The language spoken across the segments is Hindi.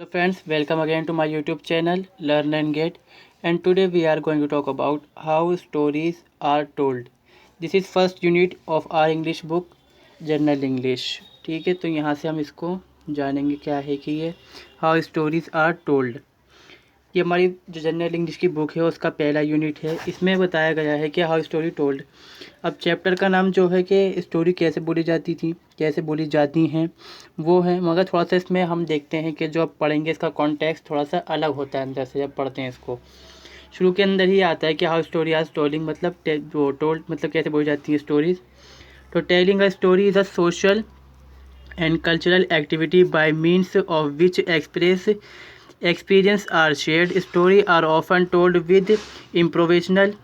Hello friends, welcome again to my YouTube channel Learn and Get, and today we are going to talk about how stories are told. This is first unit of our English book General English. ठीक है, तो यहाँ से हम इसको जानेंगे क्या है कि ये हाउ स्टोरीज आर टोल्ड। ये हमारी जो जनरल इंग्लिश की बुक है उसका पहला यूनिट है। इसमें बताया गया है कि हाउ स्टोरी टोल्ड। अब चैप्टर का नाम जो है कि स्टोरी कैसे बोली जाती थी, कैसे बोली जाती हैं, वो है। मगर थोड़ा सा इसमें हम देखते हैं कि जो अब पढ़ेंगे इसका कॉन्टेक्स्ट थोड़ा सा अलग होता है अंदर से जब पढ़ते हैं इसको। शुरू के अंदर ही आता है कि हाउ स्टोरी आर टोलिंग, मतलब जो टोल्ड मतलब कैसे बोली जाती है स्टोरीज। तो telling a story is a social and cultural activity by means of which experience are shared. Stories are often told with improvisation,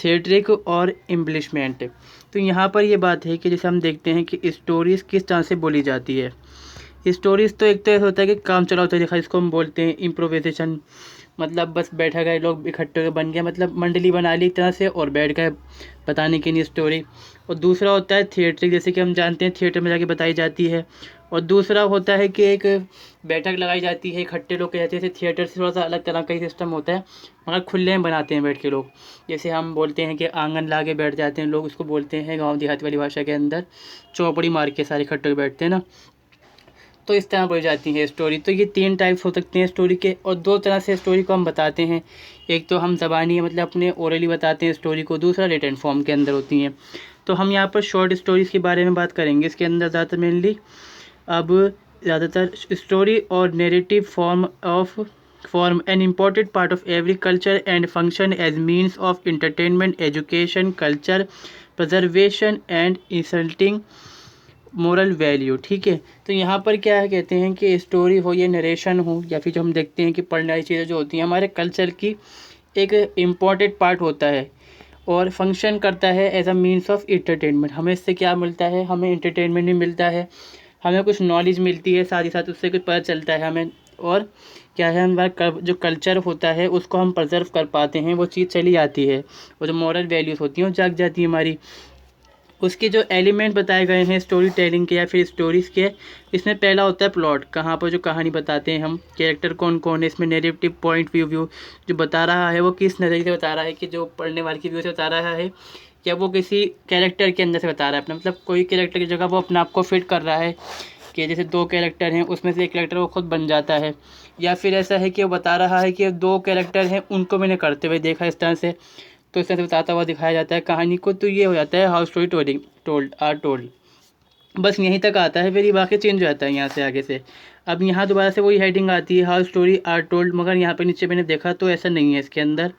theatric और embellishment। तो यहाँ पर ये बात है कि जैसे हम देखते हैं कि स्टोरीज़ किस तरह से बोली जाती है। स्टोरीज़ तो एक तो ऐसा होता है कि काम चलाओ तरीका, इसको हम बोलते हैं इम्प्रोवाइजेशन। मतलब बस बैठा गए लोग इकट्ठे होकर बन गया, मतलब मंडली बना ली एक तरह से और बैठ गए बताने के लिए स्टोरी। और दूसरा होता है थिएटर, जैसे कि हम जानते हैं थिएटर में जाके बताई जाती है। और दूसरा होता है कि एक बैठक लगाई जाती है, इकट्ठे लोग कहते हैं। थिएटर से थोड़ा सा अलग तरह का ही सिस्टम होता है, मगर खुले में बनाते हैं बैठ के लोग। जैसे हम बोलते हैं कि आंगन ला के बैठ जाते हैं लोग, उसको बोलते हैं गाँव देहात वाली भाषा के अंदर चौपड़ी मार के सारे इकट्ठे होकर बैठते हैं ना। तो इस तरह बोली जाती है स्टोरी। तो ये 3 टाइप्स हो सकते हैं स्टोरी के, और 2 तरह से स्टोरी को हम बताते हैं। एक तो हम ज़बानी मतलब अपने ओरली बताते हैं स्टोरी को, दूसरा रिटन फॉर्म के अंदर होती हैं। तो हम यहाँ पर शॉर्ट स्टोरीज़ के बारे में बात करेंगे इसके अंदर ज़्यादातर मेनली। अब ज़्यादातर स्टोरी और narrative form an important part of every culture and function as means of entertainment, education, culture preservation and insulting moral value. ठीक है, तो यहाँ पर क्या है कहते हैं कि स्टोरी हो, ये नरेशन हो, या फिर जो हम देखते हैं कि पढ़ने वाली चीज़ें जो होती हैं हमारे कल्चर की एक इम्पॉर्टेंट पार्ट होता है और फंक्शन करता है as a means of entertainment. हमें इससे क्या मिलता है, हमें इंटरटेनमेंट भी मिलता है, हमें कुछ नॉलेज मिलती है, साथ ही साथ उससे कुछ पता चलता है हमें। और क्या है, हमारा जो कल्चर होता है उसको हम प्रिजर्व कर पाते हैं, वो चीज़ चली जाती है, और जो मॉरल वैल्यूज़ होती हैं वो जाग जाती है हमारी। उसके जो एलिमेंट बताए गए हैं स्टोरी टेलिंग के या फिर स्टोरीज़ के, इसमें पहला होता है प्लॉट, कहाँ पर जो कहानी बताते हैं हम, कैरेक्टर कौन कौन है इसमें, नेरेटिव पॉइंट व्यू जो बता रहा है वो किस नज़रिए से बता रहा है, कि जो पढ़ने वाले की व्यू से बता रहा है या वो किसी कैरेक्टर के अंदर से बता रहा है अपना, मतलब कोई कैरेक्टर की जगह वो अपने आप को फिट कर रहा है। कि जैसे 2 कैरेक्टर हैं उसमें से एक कैरेक्टर वो खुद बन जाता है, या फिर ऐसा है कि वो बता रहा है कि 2 कैरेक्टर हैं उनको मैंने करते हुए देखा इस तरह से, तो इस तरह से बताता हुआ दिखाया जाता है कहानी को। तो ये हो जाता है हाउ स्टोरी टोल्ड। बस यहीं तक आता है, फिर ये बाकी चेंज हो जाता है यहाँ से आगे से। अब यहाँ दोबारा से वही हेडिंग आती है हाउ स्टोरी आर टोल्ड, मगर यहाँ पे नीचे मैंने देखा तो ऐसा नहीं है, इसके अंदर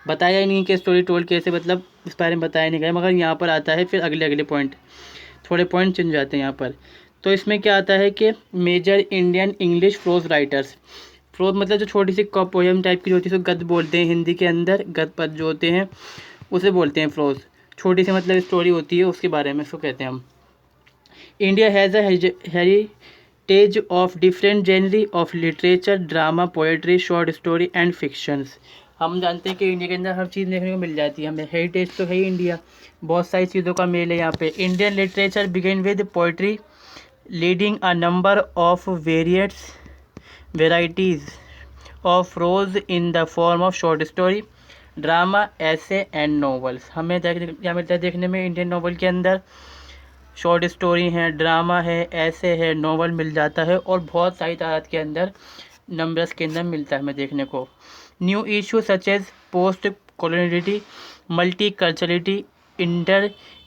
बताया ही नहीं कि स्टोरी टोल्ड कैसे, मतलब इस बारे में बताया नहीं गया। मगर यहाँ पर आता है फिर अगले अगले पॉइंट, थोड़े पॉइंट चेंज हो जाते हैं यहाँ पर। तो इसमें क्या आता है कि major Indian English prose writers. Prose मतलब जो छोटी सी पोएम टाइप की जो होती है, उसको गद्य बोलते हैं हिंदी के अंदर, गद्य पद जो होते हैं उसे बोलते हैं प्रोज। छोटी सी मतलब स्टोरी होती है उसके बारे में इसको कहते हैं हम। India has a heritage of different genre of literature, drama, poetry, short story and fictions. हम जानते हैं कि इंडिया के अंदर हर चीज़ देखने को मिल जाती है हमें, हेरिटेज तो है ही इंडिया, बहुत सारी चीज़ों का मेल है यहाँ पे। Indian literature begin with poetry leading a number of varieties of pros in the form of short story, drama, ऐसे एंड नॉवेल्स। हमें क्या मिलता है देखने में इंडियन नॉवल के अंदर, शॉर्ट स्टोरी है, ड्रामा है, ऐसे है, नॉवल मिल जाता है, और बहुत सारी तादाद के अंदर नंबर्स के अंदर मिलता है हमें देखने को। New issue such as post coloniality, multi culturality,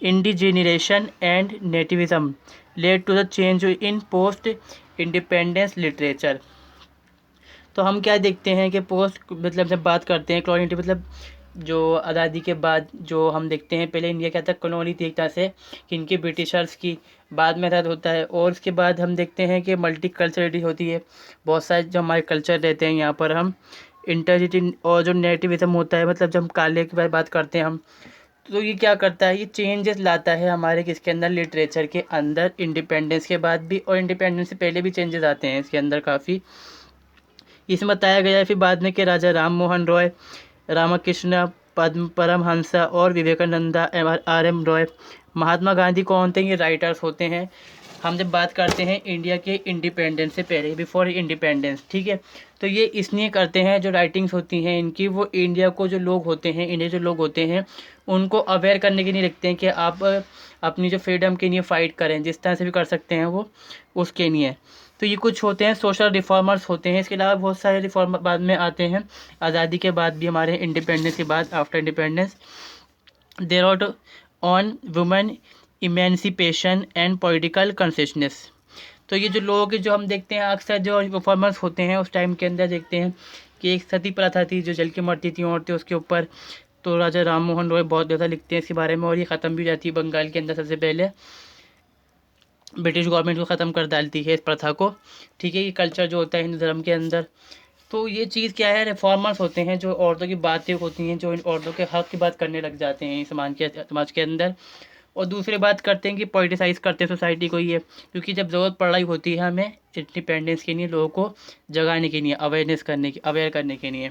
indigenization and nativism led to the change in post independence literature. तो हम क्या देखते हैं कि पोस्ट मतलब जब बात करते हैं कॉलोनिटी, मतलब जो आज़ादी के बाद जो हम देखते हैं, पहले इंडिया क्या था, कॉलोनी थी एक तरह से, कि इनके ब्रिटिशर्स की, बाद में आज़ाद होता है। और उसके बाद हम देखते हैं कि मल्टी कल्चरलिटी होती है, बहुत सारे जो हमारे कल्चर रहते हैं यहाँ पर हम इंटरसिटी, और जो नेटिविज्म होता है, मतलब जब हम काले की बात करते हैं हम, तो ये क्या करता है, ये चेंजेस लाता है हमारे किसके अंदर, लिटरेचर के अंदर, इंडिपेंडेंस के बाद भी, और इंडिपेंडेंस से पहले भी चेंजेस आते हैं इसके अंदर काफ़ी। इसमें बताया गया है फिर बाद में कि राजा राम मोहन रॉय, रामकृष्ण परमहंस और विवेकानंदा, आर एम रॉय, महात्मा गांधी कौन थे, ये राइटर्स होते हैं हम जब बात करते हैं इंडिया के इंडिपेंडेंस से पहले, बिफोर इंडिपेंडेंस, ठीक है, तो ये इसलिए करते हैं, जो राइटिंग्स होती हैं इनकी, वो इंडिया को जो लोग होते हैं, इंडिया जो लोग होते हैं उनको अवेयर करने के लिए लिखते हैं कि आप अपनी जो फ्रीडम के लिए फ़ाइट करें, जिस तरह से भी कर सकते हैं वो उसके लिए। तो ये कुछ होते हैं सोशल रिफॉर्मर्स होते हैं। इसके अलावा बहुत सारे रिफॉर्मर बाद में आते हैं, आज़ादी के बाद भी, हमारे इंडिपेंडेंस के बाद, after independence. They wrote on women emancipation and political consciousness. तो ये जो लोग जो हम देखते हैं अक्सर जो रिफॉर्मर्स होते हैं उस टाइम के अंदर, देखते हैं कि एक सती प्रथा थी जो जल के मरती थी औरतें, उसके ऊपर तो राजा राम मोहन रॉय बहुत ज़्यादा लिखते हैं इसके बारे में, और ये ख़त्म भी हो जाती है बंगाल के अंदर। सबसे पहले ब्रिटिश गवर्नमेंट को ख़त्म कर डालती है इस प्रथा को, ठीक है, ये कल्चर जो होता है हिंदू धर्म के अंदर। तो ये चीज़ क्या है, रिफॉर्मर्स होते हैं जो औरतों की बातें होती हैं, जो इन औरतों के हक़ की बात करने लग जाते हैं समाज के अंदर। और दूसरी बात करते हैं कि पॉलिटिसाइज़ करते हैं सोसाइटी को ये, क्योंकि जब ज़रूरत पड़ रही होती है हमें इंडिपेंडेंस के लिए, लोगों को जगाने के लिए, अवेयर करने के लिए।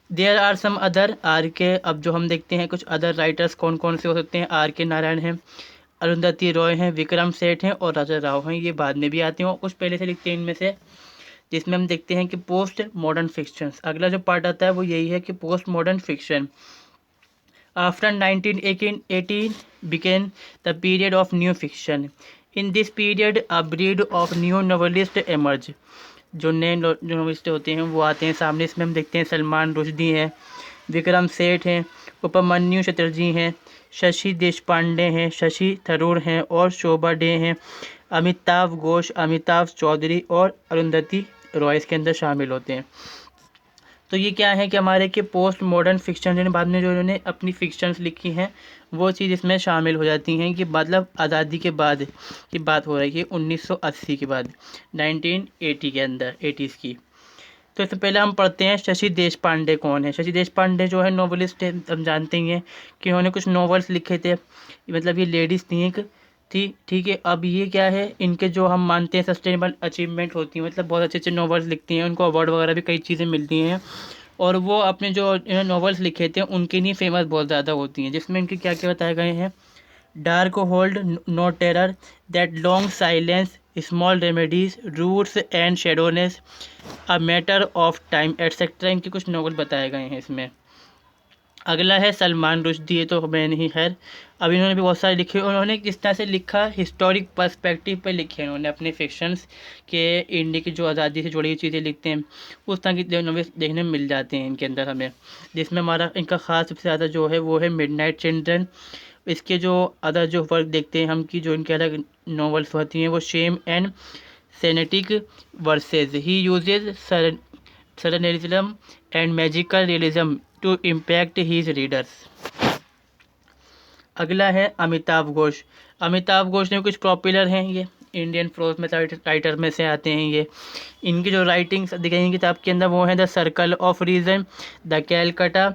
There are some other R K, अब जो हम देखते हैं कुछ अदर राइटर्स कौन कौन से हो सकते हैं। आर के नारायण हैं, अरुंधति रॉय हैं, विक्रम सेठ हैं और राजा राव हैं। ये बाद में भी आते हैं और कुछ पहले से लिखते हैं इनमें से, जिसमें हम देखते हैं कि पोस्ट मॉडर्न फिक्शन। अगला जो पार्ट आता है वो यही है कि post modern fiction. After 1918 began the period of new fiction. In this period a breed of new novelists emerge. जो नए नॉवलिस्ट होते हैं वो आते हैं सामने। इसमें हम देखते हैं सलमान रुश्दी हैं, विक्रम सेठ हैं, उपमन्यु चटर्जी हैं, शशि देशपांडे हैं, शशि थरूर हैं और शोभा डे हैं, अमिताभ घोष, अमिताभ चौधरी और अरुंधति रॉय इसके अंदर शामिल होते हैं। तो ये क्या है कि हमारे के पोस्ट मॉडर्न फिक्शन जिन्होंने बाद में जो इन्होंने अपनी फिक्शंस लिखी हैं वो चीज़ इसमें शामिल हो जाती हैं, कि मतलब आज़ादी के बाद की बात हो रही है, 1980 के बाद, 1980 के अंदर, 80s की। तो इससे पहले हम पढ़ते हैं शशि देशपांडे कौन है। शशि देशपांडे जो है नॉवलिस्ट है, हम जानते ही हैं कि उन्होंने कुछ नॉवेल्स लिखे थे, मतलब ये लेडीज़ थी, ठीक है। अब ये क्या है, इनके जो हम मानते हैं सस्टेनेबल अचीवमेंट होती हैं, मतलब बहुत अच्छे अच्छे नॉवेल्स लिखती हैं, उनको अवार्ड वगैरह भी कई चीज़ें मिलती हैं, और वो अपने जो इन्होंने नॉवेल्स लिखे थे उनके लिए फेमस बहुत ज़्यादा होती हैं, जिसमें इनके क्या क्या बताए गए हैं। Dark hold no terror, that long silence, small remedies, roots and shadows, a matter of time etcetera, इनके कुछ नॉवल बताए गए हैं इसमें। अगला है सलमान रुश्दी, ये तो मैंने ही खैर, अब इन्होंने भी बहुत सारे लिखे। उन्होंने किस तरह से लिखा, हिस्टोरिक पर्सपेक्टिव पे लिखे हैं उन्होंने अपने फिक्शंस के, इंडिया की जो आज़ादी से जुड़ी हुई चीज़ें लिखते हैं उस तरह की नॉवेल्स देखने में मिल जाते हैं इनके अंदर हमें, जिसमें हमारा इनका ख़ास सबसे ज़्यादा जो है वो है मिडनाइट चिल्ड्रन। इसके जो अदर जो वर्क देखते हैं हम कि जो इनके अलग नॉवेल्स होती हैं वो shame and satanic verses, he uses surrealism and magical realism to impact his readers. अगला है अमिताभ घोष। अमिताभ घोष ने कुछ पॉपुलर हैं, ये इंडियन प्रोज में राइटर में से आते हैं ये। इनकी जो राइटिंग्स दिखाई किताब के अंदर वो है the circle of reason, the Calcutta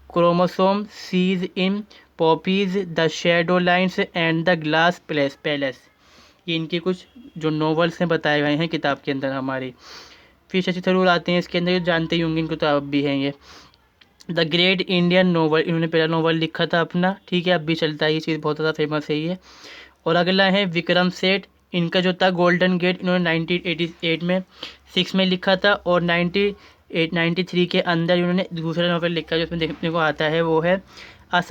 chromosome, seas in poppies, the shadow lines and the glass palace. ये इनके कुछ जो नॉवेल्स हैं बताए गए हैं किताब के अंदर हमारी। फिर शशि थरूर आते हैं इसके अंदर, जानते ही होंगे, इनको किताब भी हैं ये, द ग्रेट इंडियन नोवेल। इन्होंने पहला नोवेल लिखा था अपना, ठीक है, अब भी चलता है ये चीज़, बहुत ज़्यादा फेमस है ये। और अगला है विक्रम सेठ, इनका जो था गोल्डन गेट, इन्होंने 1988 में 6 में लिखा था, और 93 के अंदर इन्होंने दूसरा नोवेल लिखा जो उसमें देखने को आता है वो है अ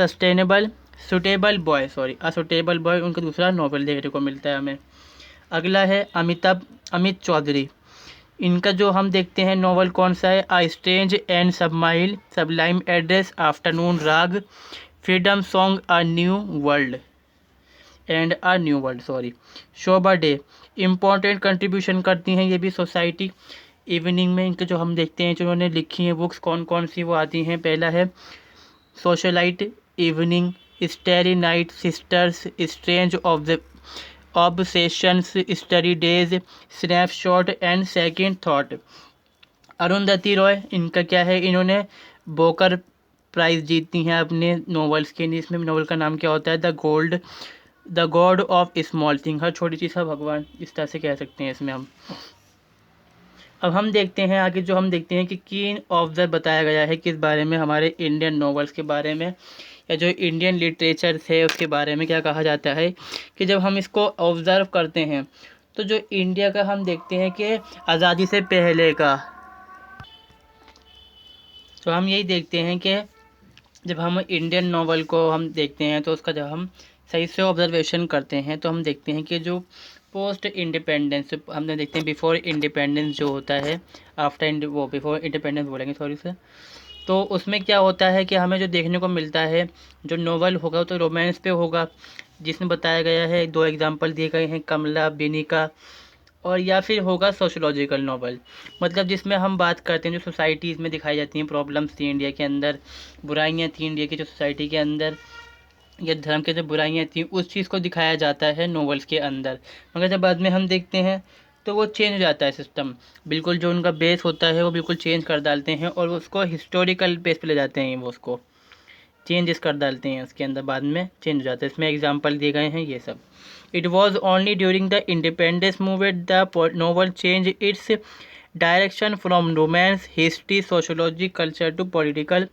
सुटेबल बॉय, उनका दूसरा नोवेल देखने को मिलता है हमें। अगला है अमित चौधरी, इनका जो हम देखते हैं नॉवल कौन सा है, a strange and sublime address, afternoon raag, freedom song, a new world, Shobha De. Important contribution करती हैं ये भी सोसाइटी इवनिंग में। इनके जो हम देखते हैं जो उन्होंने लिखी हैं बुक्स कौन कौन सी वो आती हैं, पहला है socialite evening, स्टेरी night, sisters, strange obsessions, study days, snapshot and second thought. Arundhati Roy, इनका क्या है, इन्होंने बोकर प्राइज़ जीती हैं अपने नॉवेल्स के लिए। इसमें नॉवेल का नाम क्या होता है, the god of small thing, हर छोटी चीज़ का भगवान, इस तरह से कह सकते हैं इसमें हम। अब हम देखते हैं आगे, जो हम देखते हैं कि कीन ऑब्जर्व बताया गया है किस बारे में, हमारे इंडियन नॉवेल्स के बारे में। या जो इंडियन लिटरेचर है उसके बारे में क्या कहा जाता है कि जब हम इसको ऑब्ज़र्व करते हैं तो जो इंडिया का हम देखते हैं कि आज़ादी से पहले का, तो हम यही देखते हैं कि जब हम इंडियन नॉवल को हम देखते हैं तो उसका जब हम सही से ऑब्जर्वेशन करते हैं तो हम देखते हैं कि जो पोस्ट इंडिपेंडेंस हमने देखते हैं बिफोर इंडिपेंडेंस जो होता है, आफ्टर वो बिफोर इंडिपेंडेंस बोलेंगे सॉरी से, तो उसमें क्या होता है कि हमें जो देखने को मिलता है जो नॉवल होगा तो रोमांस पे होगा, जिसमें बताया गया है 2 एग्जांपल दिए गए हैं, कमला बिनी का, और या फिर होगा सोशोलॉजिकल नॉवल, मतलब जिसमें हम बात करते हैं जो सोसाइटीज़ में दिखाई जाती हैं, प्रॉब्लम्स थी इंडिया के अंदर, बुराइयां थी इंडिया की जो सोसाइटी के अंदर, या धर्म के जो बुराइयां थी उस चीज़ को दिखाया जाता है नॉवेल्स के अंदर। मगर जब बाद में हम देखते हैं तो वो चेंज हो जाता है सिस्टम, बिल्कुल जो उनका बेस होता है वो बिल्कुल चेंज कर डालते हैं और उसको हिस्टोरिकल बेस पे ले जाते हैं, वो उसको चेंजेस कर डालते हैं, उसके अंदर बाद में चेंज हो जाता है। इसमें एग्जांपल दिए गए हैं ये सब। It was only during the independence movement the novel change its direction from romance history sociology culture to political,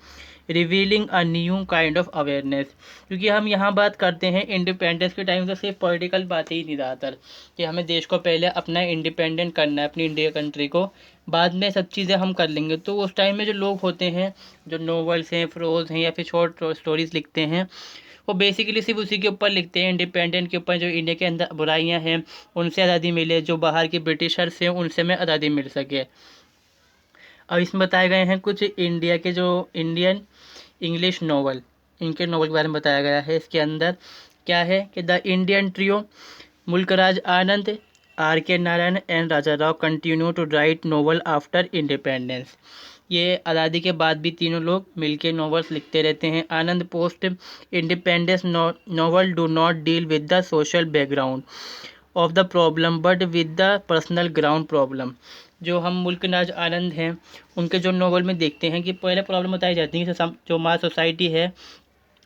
revealing a new kind of awareness. क्योंकि हम यहाँ बात करते हैं इंडिपेंडेंस के टाइम तो सिर्फ पॉलिटिकल बातें ही नहीं ज़्यादातर कि हमें देश को पहले अपना इंडिपेंडेंट करना है, अपनी इंडिया कंट्री को, बाद में सब चीज़ें हम कर लेंगे। तो उस टाइम में जो लोग होते हैं जो नॉवेल्स हैं, प्रोज हैं या फिर शॉर्ट स्टोरीज़ लिखते हैं, वो बेसिकली सिर्फ उसी के ऊपर लिखते हैं, इंडिपेंडेंट के ऊपर, जो इंडिया के अंदर बुराइयां हैं उनसे आज़ादी मिले, जो बाहर के ब्रिटिशर्स हैं उनसे हमें आज़ादी मिल सके। अब इसमें बताए गए हैं कुछ इंडिया के जो इंडियन इंग्लिश नॉवल, इनके नॉवल के बारे में बताया गया है। इसके अंदर क्या है कि the Indian trio Mulkraj Anand, R K Narayan and Raja Rao continue to write novel after independence. ये आज़ादी के बाद भी तीनों लोग मिलके नॉवेल्स लिखते रहते हैं। Anand post independence novel do not deal with the social background of the problem but with the personal ground problem. जो हम मुल्कराज आनंद हैं उनके जो नॉवल में देखते हैं कि पहले प्रॉब्लम बताई जाती है कि जो हमारा सोसाइटी है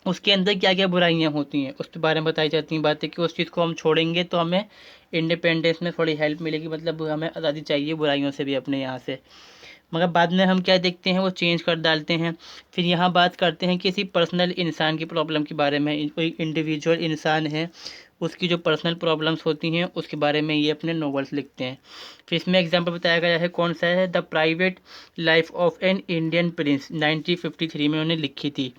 उसके अंदर क्या क्या बुराइयां होती हैं उसके बारे में बताई जाती हैं बातें, कि उस चीज़ को हम छोड़ेंगे तो हमें इंडिपेंडेंस में थोड़ी हेल्प मिलेगी, मतलब हमें आज़ादी चाहिए बुराइयों से भी अपने यहाँ से। मगर बाद में हम क्या देखते हैं वो चेंज कर डालते हैं। फिर यहाँ बात करते हैं किसी पर्सनल इंसान की प्रॉब्लम के बारे में, कोई इंडिविजुअल इंसान है उसकी जो पर्सनल प्रॉब्लम्स होती हैं उसके बारे में ये अपने नॉवेल्स लिखते हैं। फिर इसमें एग्जांपल बताया गया है कौन सा है, the private life of an Indian Prince 1953 में उन्होंने लिखी थी।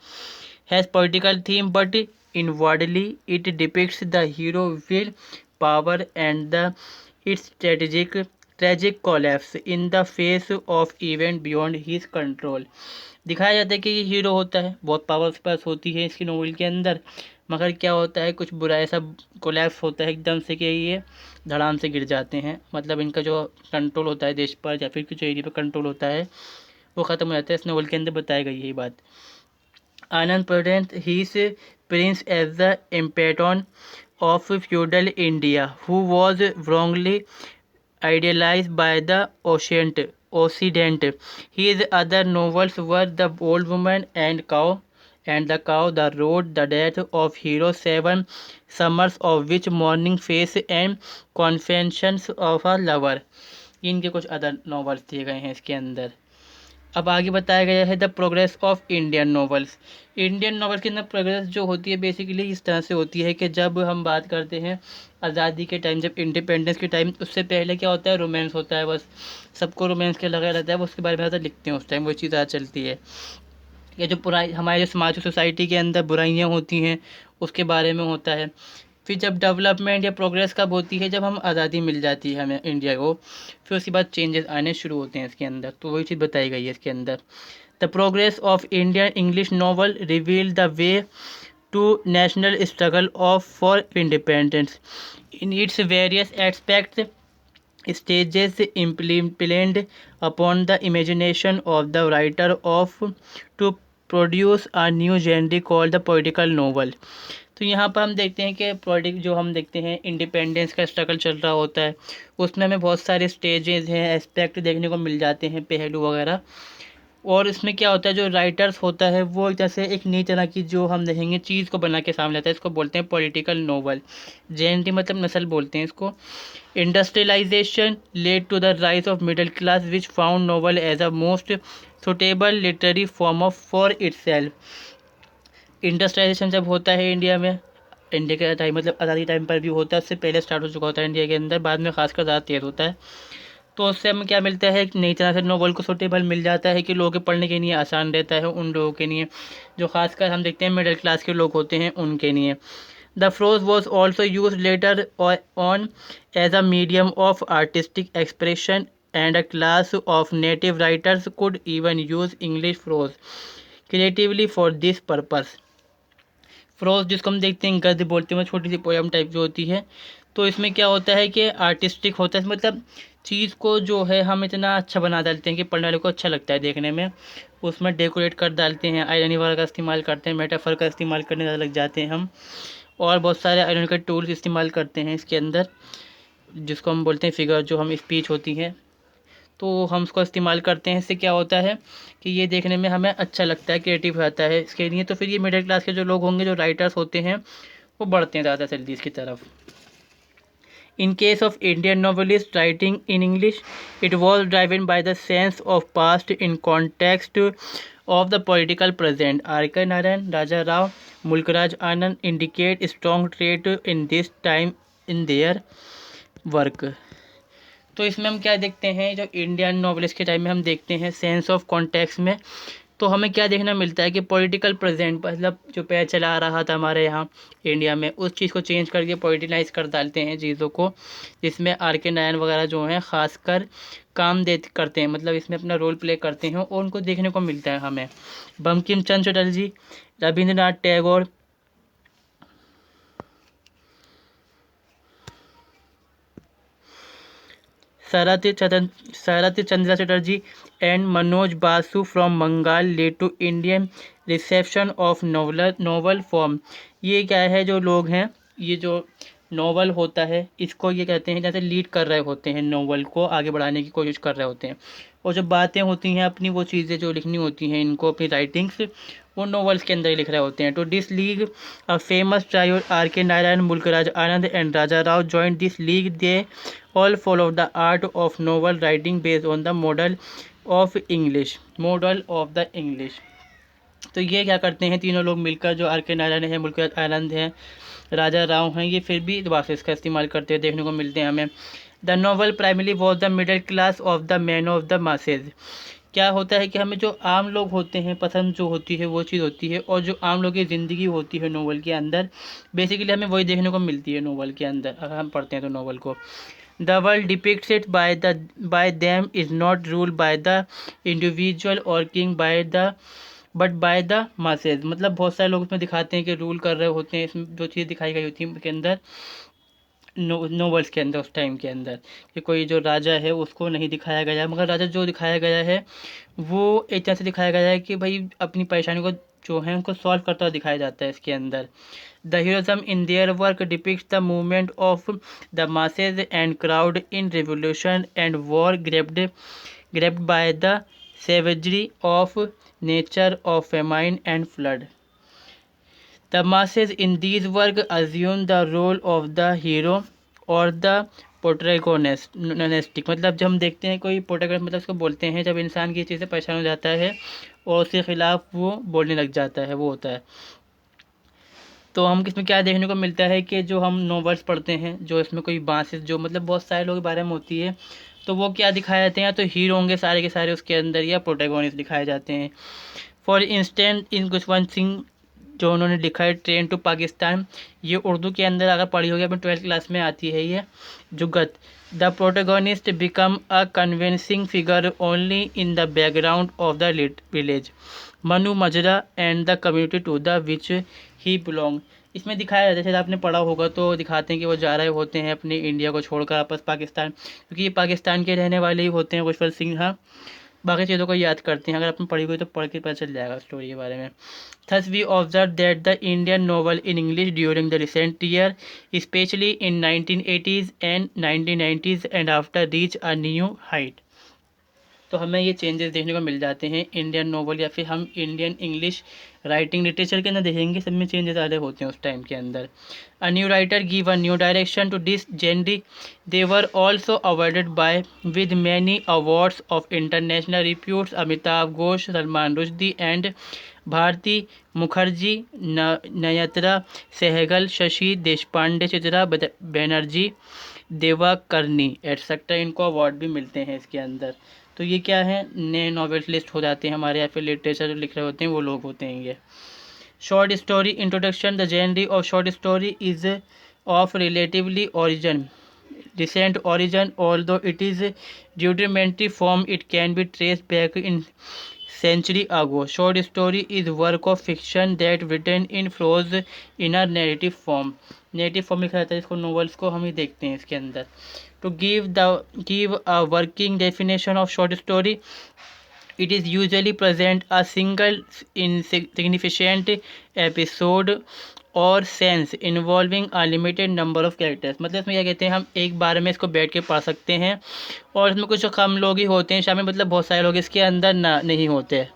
Has political theme but inwardly it depicts the hero will power and the it's tragic collapse in the face of event beyond his control. दिखाया जाता है कि ये हीरो होता है, बहुत पावर उसके पास होती है इसकी नॉवल के अंदर, मगर क्या होता है कुछ बुरा ऐसा कोलैप्स होता है एकदम से कि ये धड़ाम से गिर जाते हैं, मतलब इनका जो कंट्रोल होता है देश पर या फिर कुछ एरिया पर कंट्रोल होता है वो ख़त्म हो जाता है। इस नॉवल के अंदर बताई गई यही बात। Anand present his prince as the epitome of feudal India who was wrongly idealized by the Occident. His other novels were The Old Woman and The Cow, The Road, The Death of Hero, Seven Summers of Which, Morning Face and Confessions of a Lover। इनके कुछ अदर नॉवेल्स दिए गए हैं इसके अंदर। अब आगे बताया गया है the progress of Indian novels. Indian novels के अंदर प्रोग्रेस जो होती है बेसिकली इस तरह से होती है कि जब हम बात करते हैं आज़ादी के टाइम, जब इंडिपेंडेंस के टाइम, उससे पहले क्या होता है रोमांस होता है, बस सबको रोमांस के लगा रहता है, उसके बारे में ज़्यादा लिखते हैं उस टाइम, वो चीज़ ज़्यादा चलती है। या जो पुरानी हमारे जो समाज सोसाइटी के अंदर बुराइयाँ होती हैं उसके बारे में होता है। फिर जब डेवलपमेंट या प्रोग्रेस कब होती है, जब हम आज़ादी मिल जाती है हमें इंडिया को, फिर उसके बाद चेंजेस आने शुरू होते हैं इसके अंदर, तो वही चीज़ बताई गई है इसके अंदर। The progress of Indian English novel reveal the way to national struggle of for independence in its various aspects stages implanted upon the imagination of the writer of to produce a new genre called the political novel। तो यहाँ पर हम देखते हैं कि पॉलिटिक जो हम देखते हैं इंडिपेंडेंस का स्ट्रगल चल रहा होता है, उसमें हमें बहुत सारे स्टेजेस हैं, एस्पेक्ट देखने को मिल जाते हैं, पहलू वगैरह। और इसमें क्या होता है जो राइटर्स होता है वो जैसे एक नई तरह की जो हम देखेंगे चीज़ को बना के सामने लाता है, इसको बोलते हैं पॉलिटिकल नोवेल। जेएनटी मतलब नस्ल बोलते हैं इसको। Industrialisation led to the rise of middle class which found novel as a most suitable literary form of for itself. Industrialisation जब होता है इंडिया में, इंडिया के टाइम मतलब आज़ादी टाइम पर भी होता है, उससे पहले स्टार्ट हो चुका होता है इंडिया के अंदर, बाद में खासकर ज़्यादा तेज़ होता है। तो उससे हमें क्या मिलता है, एक नई तरह से नॉवल को सूटेबल मिल जाता है कि लोगों के पढ़ने के लिए आसान रहता है, उन लोगों के लिए जो खासकर हम देखते हैं मिडिल क्लास के लोग होते हैं उनके लिए। The prose was also use later on as a medium of artistic expression and a class of native writers could even use English prose creatively for this purpose. Prose जिसको हम देखते हैं गद्य बोलते हैं, छोटी सी पोयम टाइप जो होती है। तो इसमें क्या होता है कि आर्टिस्टिक होता है, मतलब चीज़ को जो है हम इतना अच्छा बना डालते हैं कि पढ़ने वाले को अच्छा लगता है देखने में, उसमें डेकोरेट कर डालते हैं, आयरनी वगैरह का इस्तेमाल करते हैं, मेटाफर का इस्तेमाल करने ज़्यादा लग जाते हैं हम, और बहुत सारे आयरन के टूल्स इस्तेमाल करते हैं इसके अंदर, जिसको हम बोलते हैं फिगर, जो हम स्पीच होती है, तो हम उसको इस्तेमाल करते हैं। इससे क्या होता है कि ये देखने में हमें अच्छा लगता है, क्रिएटिव रहता है इसके लिए। तो फिर ये मिडिल क्लास के जो लोग होंगे, जो राइटर्स होते हैं, वो बढ़ते हैं ज़्यादा जल्दी इसकी तरफ। In case of Indian novelists writing in English, it was driven by the sense of past in context of the political present. R.K. Narayan, Raja Rao, Mulkraj Anand indicate strong trait in this time in their work. तो इसमें हम क्या देखते हैं, जो इंडियन नॉवेलिस्ट के टाइम में हम देखते हैं सेंस ऑफ कॉन्टेक्स्ट में, तो हमें क्या देखना मिलता है कि पॉलिटिकल प्रेजेंट, मतलब जो पैर चला रहा था हमारे यहाँ इंडिया में, उस चीज़ को चेंज करके पॉलिटिलाइज कर डालते हैं चीज़ों को, जिसमें आर के नारायण वगैरह जो हैं खासकर काम दे करते हैं, मतलब इसमें अपना रोल प्ले करते हैं और उनको देखने को मिलता है हमें। Bankim Chandra Chatterjee, Rabindranath Tagore, Sarath Chandra Chatterjee and Manoj Basu from Bengal led to Indian reception of novel form। ये क्या है, जो लोग हैं, ये जो नॉवल होता है इसको ये कहते हैं जैसे लीड कर रहे होते हैं, नॉवल को आगे बढ़ाने की कोशिश कर रहे होते हैं, और जो बातें होती हैं अपनी, वो चीज़ें जो लिखनी होती हैं इनको, अपनी राइटिंग्स, वो नॉवेल्स के अंदर ही लिख रहे होते हैं। तो this league a famous trio R K Narayan, Mulkraj Anand and Raja Rao joint this league. They all follow the art of novel writing based on the model of English। तो ये क्या करते हैं तीनों लोग मिलकर, जो आर के नारायण है, मुल्क आनंद हैं, राजा राव हैं, ये फिर भी दोबारा इसका इस्तेमाल करते हुए देखने को मिलते हैं हमें। The novel primarily was the middle class of the man of the masses. क्या होता है कि हमें जो आम लोग होते हैं पसंद जो होती है वो चीज़ होती है, और जो आम लोग की ज़िंदगी होती है नॉवल के अंदर, बेसिकली हमें वही देखने को मिलती है नॉवल के अंदर अगर हम पढ़ते हैं तो नॉवल को। The world depicted by them is not ruled by the individual or king but by the masses। मतलब बहुत सारे लोग इसमें दिखाते हैं कि रूल कर रहे होते हैं, इसमें जो चीज़ दिखाई गई होती है के अंदर, नोवेल्स के अंदर, उस टाइम के अंदर, कि कोई जो राजा है उसको नहीं दिखाया गया है, मगर राजा जो दिखाया गया है वो एक तरह से दिखाया गया है कि भाई अपनी परेशानी को जो है उनको सॉल्व करता हुआ दिखाया जाता है इसके अंदर। The heroism in their work depicts the movement of the masses and crowd in revolution and war gripped by the savagery of nature of famine and flood. The masses in these work assume the role of the hero और द प्रोटैगोनिस्ट। मतलब जब हम देखते हैं कोई प्रोटैगोनिस्ट, मतलब उसको बोलते हैं जब इंसान की चीज़ से परेशान हो जाता है और उसके खिलाफ वो बोलने लग जाता है, वो होता है। तो हम इसमें क्या देखने को मिलता है कि जो हम नॉवेल्स पढ़ते हैं, जो इसमें कोई बांसेस, जो मतलब बहुत सारे लोगों के बारे में होती है, तो वो क्या दिखाए जाते हैं, या तो हीरो होंगे सारे के सारे उसके अंदर, या प्रोटैगोनिस्ट दिखाए जाते हैं। For instance in Khushwant Singh जो उन्होंने लिखा है ट्रेन टू पाकिस्तान, ये उर्दू के अंदर अगर पढ़ी होगी अपनी 12th क्लास में आती है ये जुगत। The protagonist become a convincing figure only in the background of the village Mano Majra and the community to the which he belong. इसमें दिखाया जाता है, जैसे आपने पढ़ा होगा तो दिखाते हैं कि वो जा रहे होते हैं अपने इंडिया को छोड़कर आपस पाकिस्तान, क्योंकि ये पाकिस्तान के रहने वाले ही होते हैं खुशवंत सिंह। हाँ, बाकी चीज़ों को याद करते हैं, अगर आपने पढ़ी हुई तो पढ़ के पता चल जाएगा स्टोरी के बारे में। Thus we observe that the Indian novel in English during the recent year, especially in 1980s and 1990s and after, reach a new height। तो हमें ये चेंजेस देखने को मिल जाते हैं इंडियन नोवेल या फिर हम इंडियन इंग्लिश राइटिंग लिटरेचर के अंदर देखेंगे, सब में चेंजेस ज़्यादा होते हैं उस टाइम के अंदर। A new writer give a new direction to this genre, they were also awarded by with many awards of international reputes, Amitabh Ghosh, Salman Rushdie and Bharati Mukherjee, Nayantara Sahgal, Shashi Deshpande, Chitra Banerjee, Divakaruni etcetera, इनको अवार्ड भी मिलते हैं इसके अंदर। तो ये क्या है, नए नॉवेल्स लिस्ट हो जाते हैं हमारे, या फिर लिटरेचर जो लिख रहे होते हैं वो लोग होते हैं ये। Short story introduction, the genre of short story is of relatively recent origin, although it is rudimentary form, it can be traced back in century ago. Short story is work of fiction that written in prose in a narrative form. Native form लिखा जाता है इसको, नॉवेल्स को हम ही देखते हैं इसके अंदर। To give a working definition of short story, it is usually present a single insignificant episode और scene involving a limited number of characters. मतलब इसमें क्या कहते हैं, हम एक बार में इसको बैठ के पढ़ सकते हैं और इसमें कुछ कम लोग ही होते हैं शामिल, मतलब बहुत सारे लोग इसके अंदर ना नहीं होते।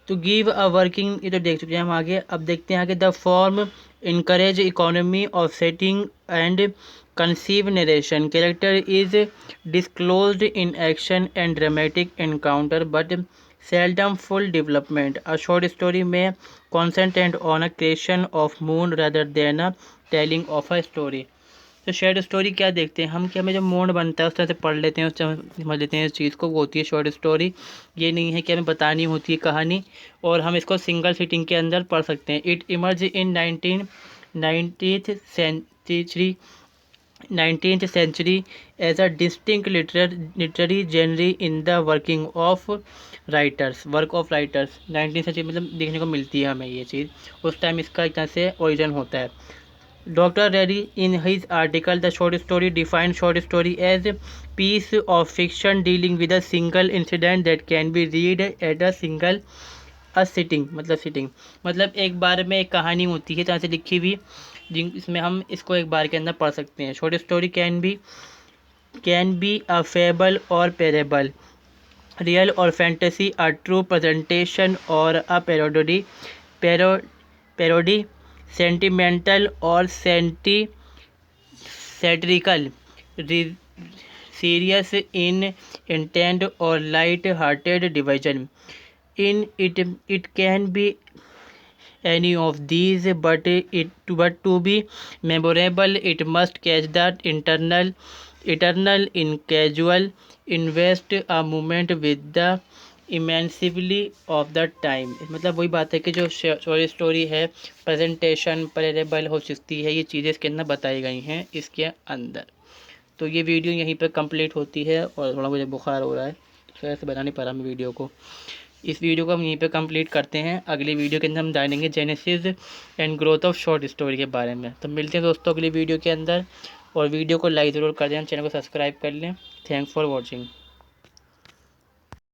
तो गिव अ वर्किंग, ये तो देख चुके हैं हम आगे। अब देखते हैं आगे, the form encourage economy of setting and conceive narration, character is disclosed in action and dramatic encounter but seldom full development. A short story may concentrate on a creation of mood rather than a telling of a story. तो शॉर्ट स्टोरी क्या देखते हैं हम, कि हमें जब मूड बनता है उस तरह से पढ़ लेते हैं, उस तरह समझ लेते हैं इस चीज़ को, वो होती है शॉर्ट स्टोरी। ये नहीं है कि हमें बतानी होती है कहानी और हम इसको सिंगल सिटिंग के अंदर पढ़ सकते हैं। It emerge in 19th century as a distinct literary genre in the work of writers 19th century मतलब देखने को मिलती है हमें ये चीज़, उस टाइम इसका एक तरह से ओरिजिन होता है। Doctor Reddy in his article the short story defined short story as piece of fiction dealing with a single incident that can be read at a sitting, मतलब एक बार में एक कहानी होती है तरह से लिखी हुई, जिसमें हम इसको एक बार के अंदर पढ़ सकते हैं। Short story can be a fable और पेरेबल, रियल और फैंटेसी, अ ट्रू प्रेजेंटेशन और अ पैरोडी, सेंटिमेंटल और सैटिरिकल, सीरियस इन इंटेंट और light hearted division. In it can be any of these, but to be memorable it must catch that eternal in casual invest a moment with the immensity of the time। मतलब वही बात है कि जो शॉर्ट स्टोरी है, प्रेजेंटेशन परेबल हो सकती है, ये चीज़ें इसके अंदर बताई गई हैं इसके अंदर। तो ये वीडियो यहीं पर कंप्लीट होती है और थोड़ा मुझे बुखार हो रहा है, इस वजह से बना नहीं पा रहा मैं वीडियो को। इस वीडियो को हम यहीं पे कंप्लीट करते हैं। अगली वीडियो के अंदर हम जानेंगे genesis and growth of short story के बारे में। तो मिलते हैं दोस्तों अगली वीडियो के अंदर, और वीडियो को लाइक ज़रूर कर दें, चैनल को सब्सक्राइब कर लें। Thanks for watching.